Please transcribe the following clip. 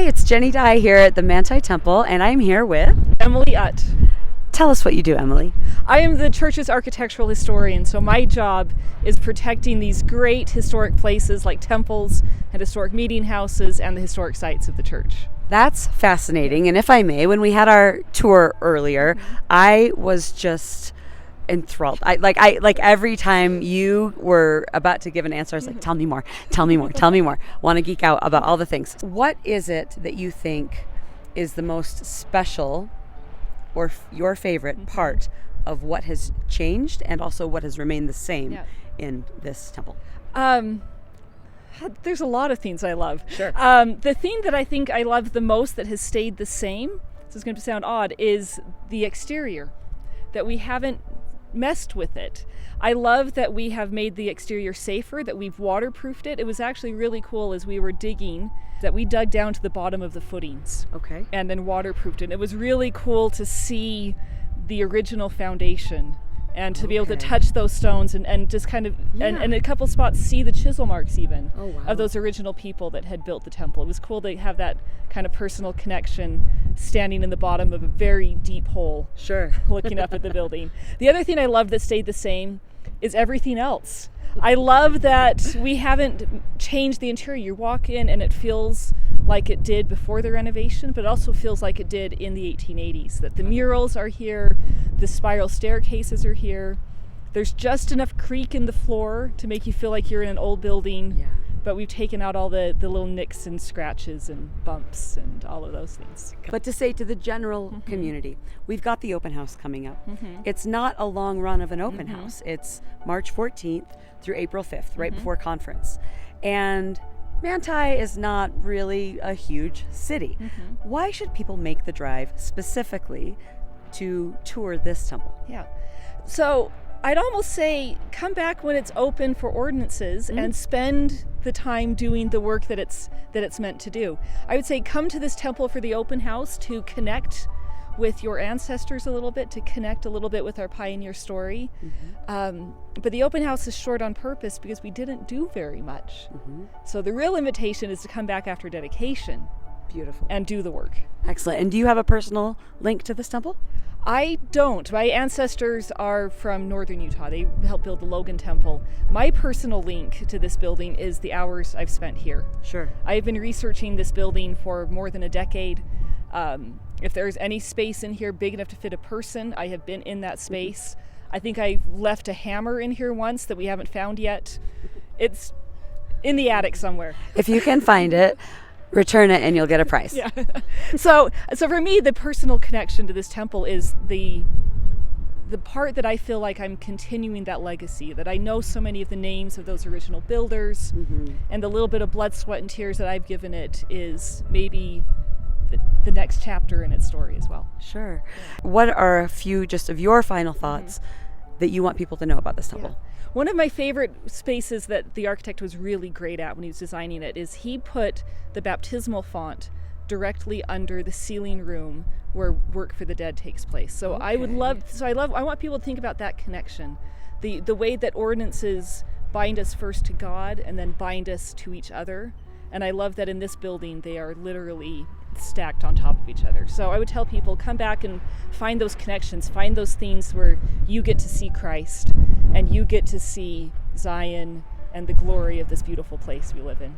Hi, it's Jenny Dye here at the Manti Temple, and I'm here with Emily Utt. Tell us what you do, Emily. I am the church's architectural historian, so my job is protecting these great historic places like temples and historic meeting houses and the historic sites of the church. That's fascinating, and if I may, when we had our tour earlier, I was just enthralled. I every time you were about to give an answer, I was like, tell me more, tell me more, tell me more. Want to geek out about all the things. What is it that you think is the most special or your favorite part of what has changed and also what has remained the same in this temple? There's a lot of things I love. Sure. The thing that I think I love the most that has stayed the same, this is going to sound odd, is the exterior, that we haven't messed with it. I love that we have made the exterior safer, that we've waterproofed it. It was actually really cool as we were digging that we dug down to the bottom of the footings. Okay. And then waterproofed it. It was really cool to see the original foundation and to be able to touch those stones and just kind of, and a couple spots see the chisel marks even of those original people that had built the temple. It was cool to have that kind of personal connection standing in the bottom of a very deep hole. Sure. Looking up at the building. The other thing I love that stayed the same is everything else. I love that we haven't changed the interior. You walk in and it feels like it did before the renovation, but it also feels like it did in the 1880s, that the murals are here, the spiral staircases are here. There's just enough creak in the floor to make you feel like you're in an old building, but we've taken out all the little nicks and scratches and bumps and all of those things. But to say to the general community, we've got the open house coming up. It's not a long run of an open house. It's March 14th through April 5th, right before conference. And Manti is not really a huge city. Why should people make the drive specifically to tour this temple? Yeah. So I'd almost say come back when it's open for ordinances and spend the time doing the work that it's meant to do. I would say come to this temple for the open house to connect with your ancestors a little bit, to connect a little bit with our pioneer story. But the open house is short on purpose because we didn't do very much. So the real invitation is to come back after dedication. Beautiful. And do the work. Excellent. And do you have a personal link to this temple? I don't. My ancestors are from northern Utah. They helped build the Logan Temple. My personal link to this building is the hours I've spent here. Sure. I've been researching this building for more than a decade. If there's any space in here big enough to fit a person, I have been in that space. I think I left a hammer in here once that we haven't found yet. It's in the attic somewhere. If you can find it, return it and you'll get a prize. Yeah. So for me, the personal connection to this temple is the part that I feel like I'm continuing that legacy, that I know so many of the names of those original builders, and the little bit of blood, sweat, and tears that I've given it is maybe the next chapter in its story as well. Sure. What are a few just of your final thoughts that you want people to know about this temple? One of my favorite spaces that the architect was really great at when he was designing it is he put the baptismal font directly under the ceiling room where Work for the Dead takes place. So I want people to think about that connection. The way that ordinances bind us first to God and then bind us to each other. And I love that in this building they are literally stacked on top of each other. So I would tell people, come back and find those connections, find those things where you get to see Christ and you get to see Zion and the glory of this beautiful place we live in.